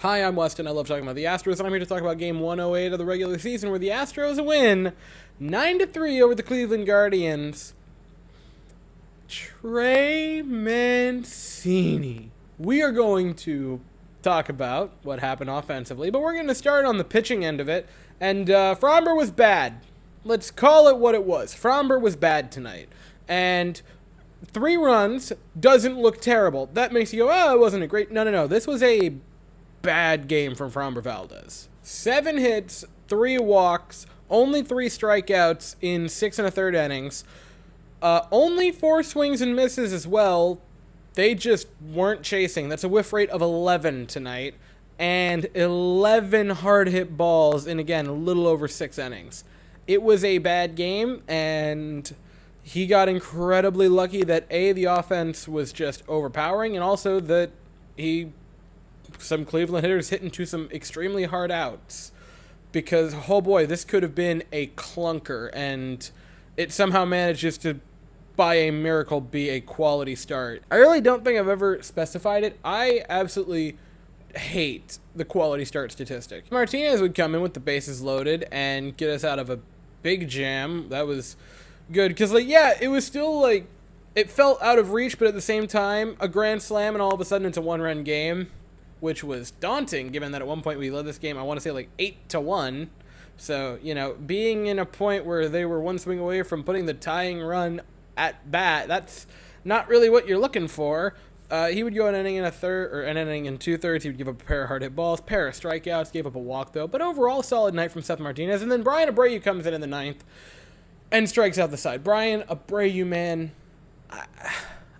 Hi, I'm Weston. I love talking about the Astros, and I'm here to talk about Game 108 of the regular season, where the Astros win 9-3 over the Cleveland Guardians. Trey Mancini. We are going to talk about what happened offensively, but we're going to start on the pitching end of it. And Framber was bad. Let's call it what it was. Framber was bad tonight. And 3 runs doesn't look terrible. That makes you go, oh, it wasn't a great... No. This was a bad game from Framber Valdez. 7 hits, 3 walks, only 3 strikeouts in 6 1/3 innings. Only 4 swings and misses as well. They just weren't chasing. That's a whiff rate of 11 tonight. And 11 hard hit balls in, again, a little over 6 innings. It was a bad game, and he got incredibly lucky that A, the offense was just overpowering, and also that some Cleveland hitters hit into some extremely hard outs. Because, oh boy, this could have been a clunker, and it somehow manages to, by a miracle, be a quality start. I really don't think I've ever specified it. I absolutely hate the quality start statistic. Martinez would come in with the bases loaded and get us out of a big jam. That was good, because, it was still, it felt out of reach, but at the same time, a grand slam, and all of a sudden it's a 1-run game, which was daunting, given that at one point we led this game, I want to say 8-1. So, being in a point where they were 1 swing away from putting the tying run at bat, that's not really what you're looking for. He would go an inning and a third, or an inning and 2/3. He would give up a pair of hard hit balls, pair of strikeouts, gave up a walk though. But overall, a solid night from Seth Martinez. And then Brian Abreu comes in the 9th and strikes out the side. Brian Abreu, man,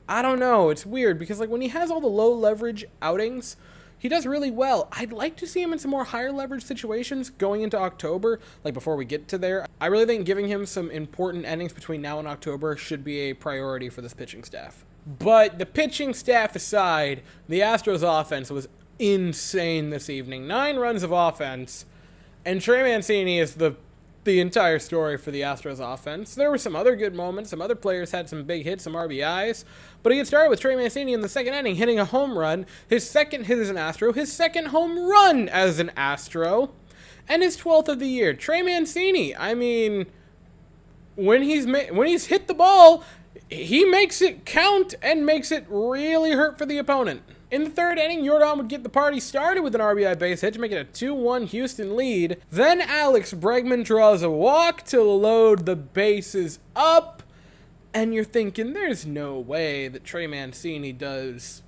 I don't know. It's weird because when he has all the low leverage outings, he does really well. I'd like to see him in some more higher leverage situations going into October, before we get to there. I really think giving him some important innings between now and October should be a priority for this pitching staff. But the pitching staff aside, the Astros offense was insane this evening. 9 runs of offense, and Trey Mancini is the entire story for the Astros offense. There were some other good moments. Some other players had some big hits, some RBIs. But he had started with Trey Mancini in the 2nd inning, hitting a home run. His 2nd hit as an Astro. His 2nd home run as an Astro. And his 12th of the year. Trey Mancini, I mean, when he's hit the ball, he makes it count and makes it really hurt for the opponent. In the 3rd inning, Jordan would get the party started with an RBI base hit to make it a 2-1 Houston lead. Then Alex Bregman draws a walk to load the bases up. And you're thinking, there's no way that Trey Mancini does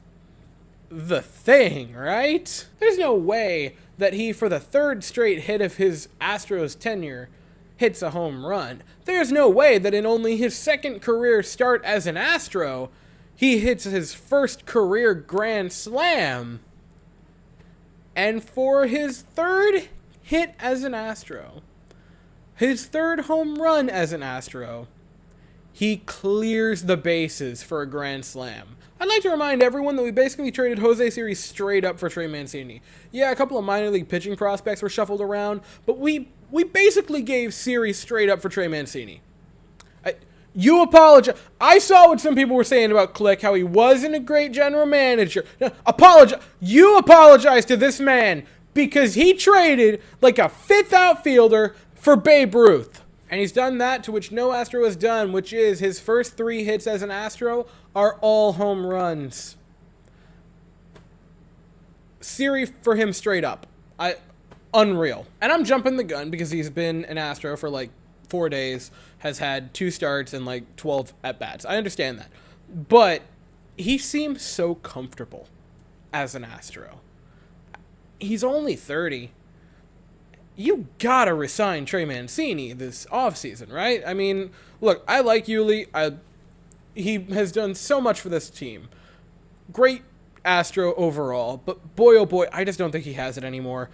the thing, right? There's no way that he, for the 3rd straight hit of his Astros tenure, hits a home run. There's no way that in only his 2nd career start as an Astro, he hits his 1st career grand slam. And for his 3rd hit as an Astro, his 3rd home run as an Astro, he clears the bases for a grand slam. I'd like to remind everyone that we basically traded Jose Siri straight up for Trey Mancini. Yeah, a couple of minor league pitching prospects were shuffled around, but we basically gave Siri straight up for Trey Mancini. You apologize. I saw what some people were saying about Click, how he wasn't a great general manager. You apologize to this man because he traded like a 5th outfielder for Babe Ruth. And he's done that to which no Astro has done, which is his first 3 hits as an Astro are all home runs. Siri for him straight up. Unreal. And I'm jumping the gun because he's been an Astro for 4 days, has had 2 starts and 12 at-bats. I understand that. But he seems so comfortable as an Astro. He's only 30. You gotta resign Trey Mancini this offseason, right? I mean, look, I like Yuli. He has done so much for this team. Great Astro overall, but boy, oh boy, I just don't think he has it anymore.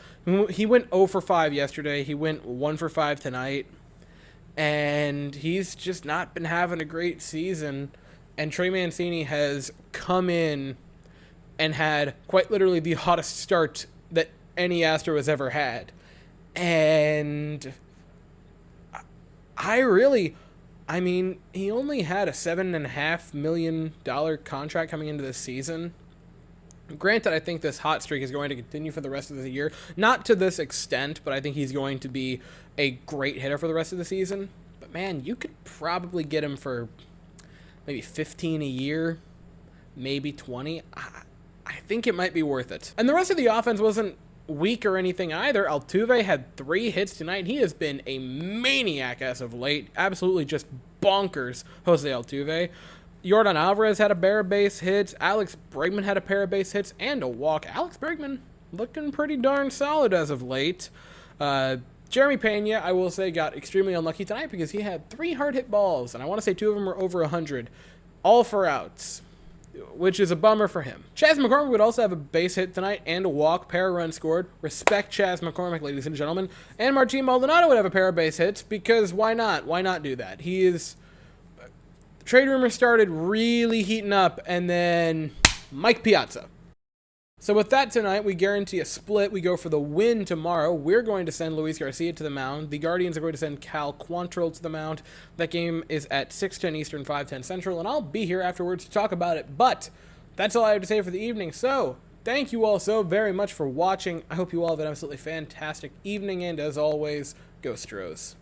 He went 0 for 5 yesterday. He went 1 for 5 tonight. And he's just not been having a great season. And Trey Mancini has come in and had quite literally the hottest start that any Astro has ever had. And I mean, he only had a $7.5 million contract coming into this season. Granted, I think this hot streak is going to continue for the rest of the year. Not to this extent, but I think he's going to be a great hitter for the rest of the season. But man, you could probably get him for maybe 15 a year, maybe 20. I think it might be worth it. And the rest of the offense wasn't weak or anything either. Altuve had 3 hits tonight. He has been a maniac as of late. Absolutely just bonkers, Jose Altuve. Yordan Alvarez had a pair of base hits. Alex Bregman had a pair of base hits and a walk. Alex Bregman looking pretty darn solid as of late. Jeremy Pena, I will say, got extremely unlucky tonight because he had 3 hard hit balls, and I want to say 2 of them were over 100, all for outs, which is a bummer for him. Chas McCormick would also have a base hit tonight and a walk, pair of runs scored. Respect Chas McCormick, ladies and gentlemen. And Martin Maldonado would have a pair of base hits because why not? Why not do that? He is... Trade rumors started really heating up, and then Mike Piazza. So with that tonight, we guarantee a split. We go for the win tomorrow. We're going to send Luis Garcia to the mound. The Guardians are going to send Cal Quantrill to the mound. That game is at 6:10 Eastern, 5:10 Central, and I'll be here afterwards to talk about it. But that's all I have to say for the evening. So thank you all so very much for watching. I hope you all have an absolutely fantastic evening, and as always, go Astros.